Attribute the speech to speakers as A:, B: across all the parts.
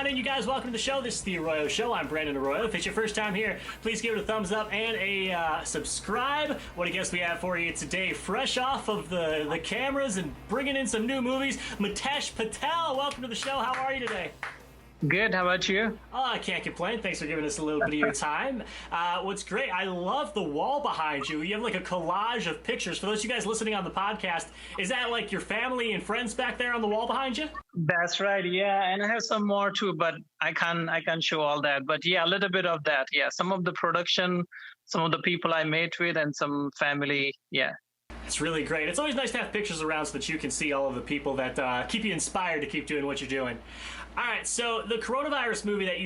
A: on in, you guys. Welcome to the show. This is the Arroyo Show. I'm Brandon Arroyo. If it's your first time here, please give it a thumbs up and a subscribe. What a guest we have for you today. Fresh off of the cameras and bringing in some new movies, MITESH PATEL. Welcome to the show. How are you today?
B: Good. How about you?
A: Oh, I can't complain. Thanks for giving us a little bit of your time. What's great, I love the wall behind you. You have like a collage of pictures. For those of you guys listening on the podcast, is that like your family and friends back there on the wall behind you?
B: That's right. Yeah, and I have some more too, but I can't show all that. But yeah, a little bit of that. Yeah, some of the production, some of the people I met with, and some family. Yeah.
A: It's really great. It's always nice to have pictures around so that you can see all of the people that keep you inspired to keep doing what you're doing. All right, so the coronavirus movie that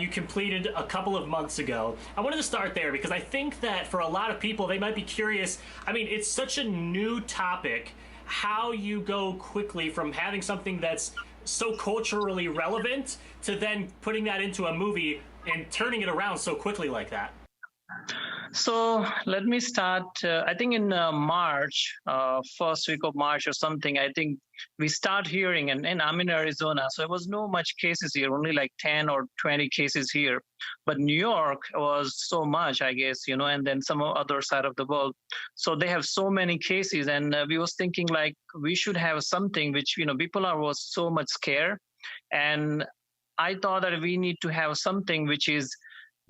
A: you completed a couple of months ago, I wanted to start there because I think that for a lot of people, they might be curious. I mean, it's such a new topic, how you go quickly from having something that's so culturally relevant to then putting that into a movie and turning it around so quickly like that.
B: So let me start. I think in March, first week of March or something, I think we start hearing, and I'm in Arizona, so there was no much cases here, only like 10 or 20 cases here. But New York was so much, I guess, and then some other side of the world. So they have so many cases, and we was thinking like we should have something which, people was so much scared. And I thought that we need to have something which is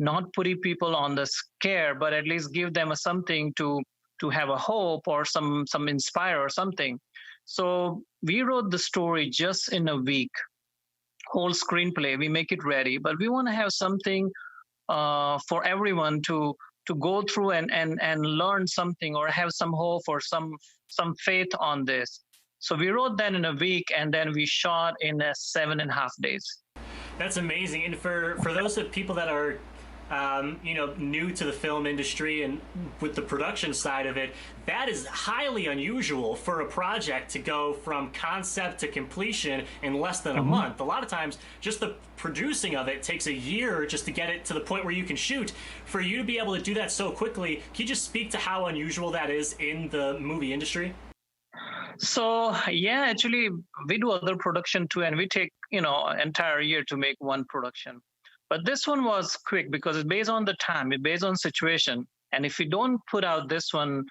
B: not putting people on the scare, but at least give them something to have a hope or some inspire or something. So we wrote the story just in a week, whole screenplay. We make it ready, but we want to have something for everyone to go through and learn something or have some hope or some faith on this. So we wrote that in a week, and then we shot in 7.5 days.
A: That's amazing. And for those of people that are new to the film industry and with the production side of it, that is highly unusual for a project to go from concept to completion in less than a month. A lot of times, just the producing of it takes a year just to get it to the point where you can shoot. For you to be able to do that so quickly, can you just speak to how unusual that is in the movie industry?
B: So, yeah, actually, we do other production too, and we take, entire year to make one production. But this one was quick because it's based on the time, it's based on situation. And if we don't put out this one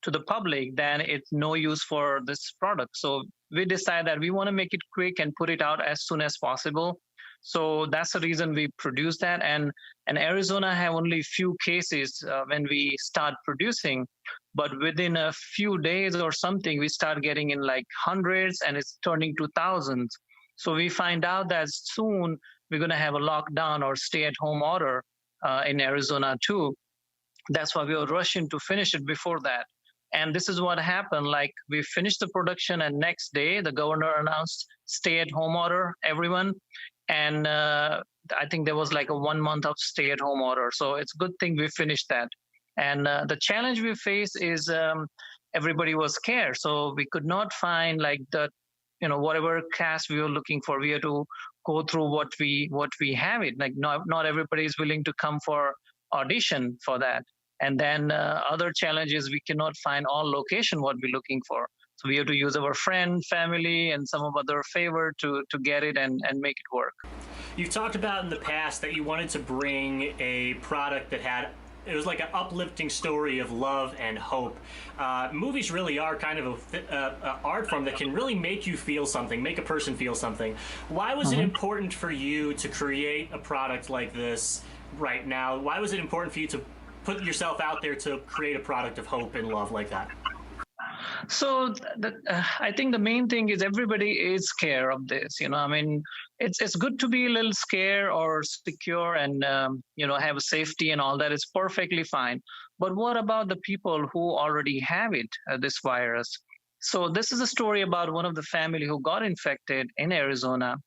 B: to the public, then it's no use for this product. So we decided that we want to make it quick and put it out as soon as possible. So that's the reason we produced that. And Arizona have only few cases when we start producing. But within a few days or something, we start getting in like hundreds, and it's turning to thousands. So we find out that soon we're going to have a lockdown or stay-at-home order in Arizona too. That's why we were rushing to finish it before that. And this is what happened. Like, we finished the production, and next day the governor announced stay-at-home order, everyone. And I think there was like a 1 month of stay-at-home order. So it's a good thing we finished that. And the challenge we face is everybody was scared. So we could not find like the, whatever cast we were looking for. We had to go through what we have it. Like not everybody is willing to come for audition for that. And then other challenges, we cannot find all location what we're looking for. So we have to use our friend, family, and some of other favor to get it and make it work.
A: You've talked about in the past that you wanted to bring a product that it was like an uplifting story of love and hope. Movies really are kind of an art form that can really make you feel something, make a person feel something. Why was it important for you to create a product like this right now? Why was it important for you to put yourself out there to create a product of hope and love like that?
B: So I think the main thing is everybody is scared of this. I mean, it's good to be a little scared or secure and, have safety and all that. It's perfectly fine. But what about the people who already have it, this virus? So this is a story about one of the family who got infected in Arizona,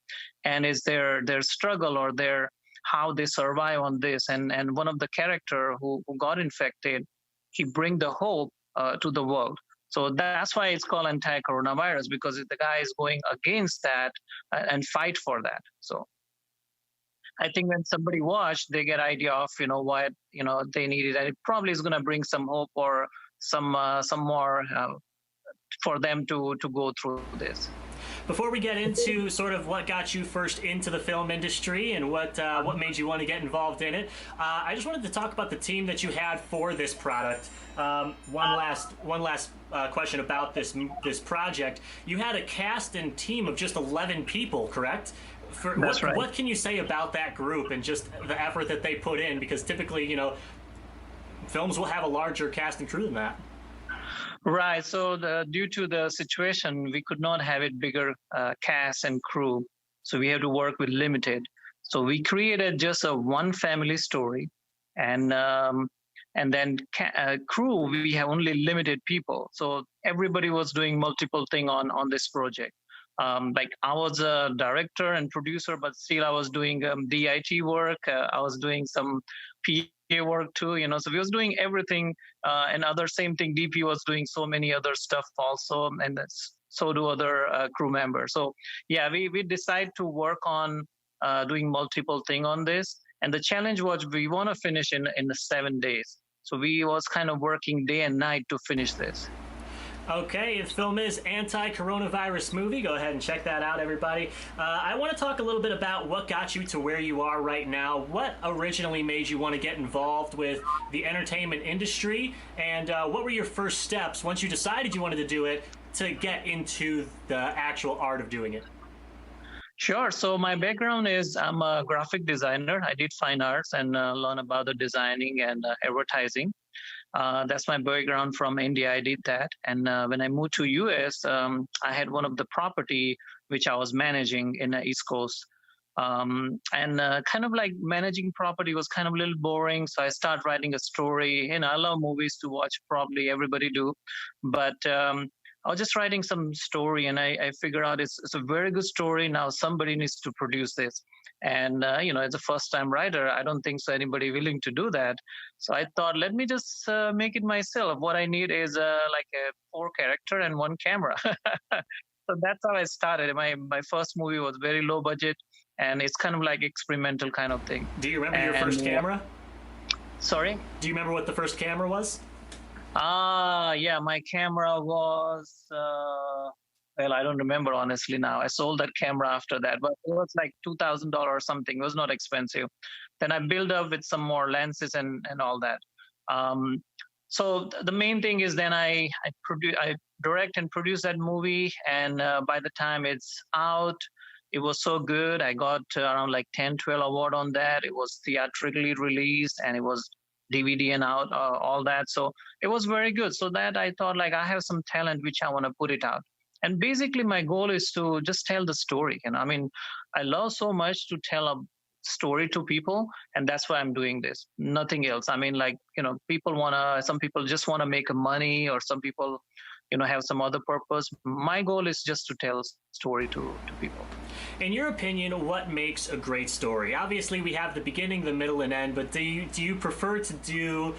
B: and is their struggle or how they survive on this. And one of the character who got infected, he bring the hope to the world. So that's why it's called anti-coronavirus, because the guy is going against that and fight for that. So I think when somebody watch, they get idea of, what, they need it. And it probably is going to bring some hope or some more for them to go through this.
A: Before we get into sort of what got you first into the film industry and what made you want to get involved in it, I just wanted to talk about the team that you had for this product. One last question about this project. You had a cast and team of just 11 people, correct?
B: That's right.
A: What can you say about that group and just the effort that they put in? Because typically, you know, films will have a larger cast and crew than that.
B: Right. So due to the situation, we could not have it bigger cast and crew. So we have to work with limited. So we created just a one family story, and then crew, we have only limited people. So everybody was doing multiple things on this project. Like I was a director and producer, but still I was doing DIT work. I was doing some PA work too, you know. So we was doing everything, and other same thing. DP was doing so many other stuff also, and so do other crew members. So yeah, we decide to work on doing multiple things on this. And the challenge was we want to finish in 7 days. So we was kind of working day and night to finish this.
A: Okay, the film is Anti-Coronavirus Movie. Go ahead and check that out, everybody. I want to talk a little bit about what got you to where you are right now. What originally made you want to get involved with the entertainment industry? And what were your first steps once you decided you wanted to do it to get into the actual art of doing it?
B: Sure. So my background is I'm a graphic designer. I did fine arts and learn about the designing and advertising. That's my background from India. I did that. And when I moved to US, I had one of the property which I was managing in the East Coast. And kind of like managing property was kind of a little boring. So I started writing a story. And I love movies to watch, probably everybody do. But I was just writing some story, and I figured out it's a very good story. Now somebody needs to produce this. And, you know, as a first-time writer, I don't think so anybody willing to do that. So I thought, let me just make it myself. What I need is like a 4 character and 1 camera. So that's how I started. My first movie was very low budget, and it's kind of like experimental kind of thing.
A: Do you remember your first camera?
B: Sorry?
A: Do you remember what the first camera was?
B: Yeah, my camera was, well, I don't remember honestly now. I sold that camera after that, but it was like $2,000 or something. It was not expensive. Then I built up with some more lenses and all that. So the main thing is then I direct and produce that movie, and by the time it's out, it was so good. I got around like 10, 12 award on that. It was theatrically released, and it was DVD and out, all that. So it was very good. So that I thought, like, I have some talent which I want to put it out. And basically my goal is to just tell the story. And I mean, I love so much to tell a story to people, and that's why I'm doing this. Nothing else. I mean, like, you know, some people just want to make money, or some people, you know, have some other purpose. My goal is just to tell a story to people.
A: In your opinion, what makes a great story? Obviously, we have the beginning, the middle, and end. But do you prefer to do,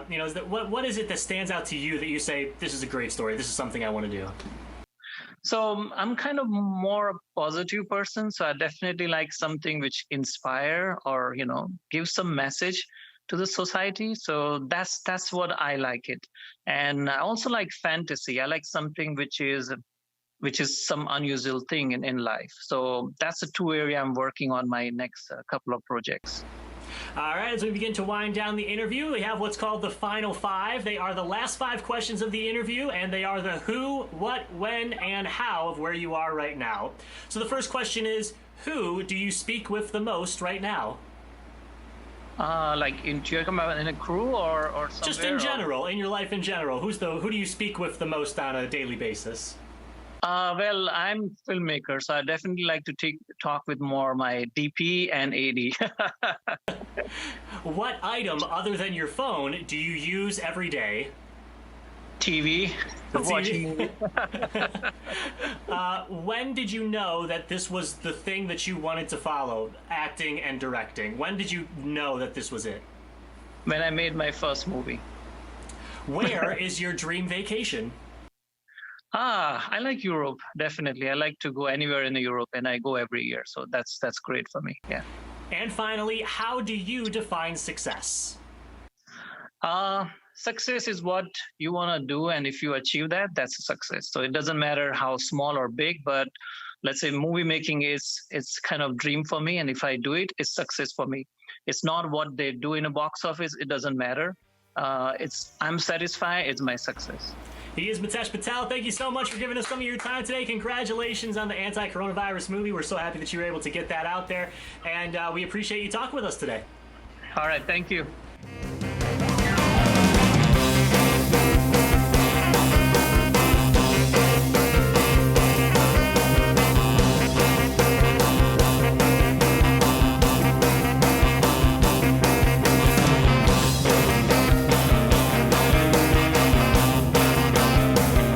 A: you know, what is it that stands out to you that you say, this is a great story, this is something I want to do?
B: So I'm kind of more a positive person. So I definitely like something which inspire, or, you know, give some message to the society. So that's what I like it. And I also like fantasy. I like something which is some unusual thing in life. So that's the 2 areas I'm working on my next couple of projects.
A: All right, as we begin to wind down the interview, we have what's called the final 5. They are the last 5 questions of the interview, and they are the who, what, when, and how of where you are right now. So the first question is, who do you speak with the most right now?
B: Like you're talking about in a crew or somewhere?
A: Just in general, in your life in general. Who do you speak with the most on a daily basis?
B: Well, I'm a filmmaker, so I definitely like to talk with more my DP and AD.
A: What item other than your phone do you use every day?
B: TV. Watching movies.
A: When did you know that this was the thing that you wanted to follow, acting and directing? When did you know that this was it?
B: When I made my first movie.
A: Where is your dream vacation?
B: I like Europe, definitely. I like to go anywhere in Europe, and I go every year. So that's great for me, yeah.
A: And finally, how do you define success?
B: success is what you want to do, and if you achieve that, that's a success. So it doesn't matter how small or big, but let's say movie making it's kind of dream for me, and if I do it, it's success for me. It's not what they do in a box office. It doesn't matter. I'm satisfied. It's my success.
A: He is MITESH Patel. Thank you so much for giving us some of your time today. Congratulations on the anti-coronavirus movie. We're so happy that you were able to get that out there, and we appreciate you talking with us today.
B: All right, thank you.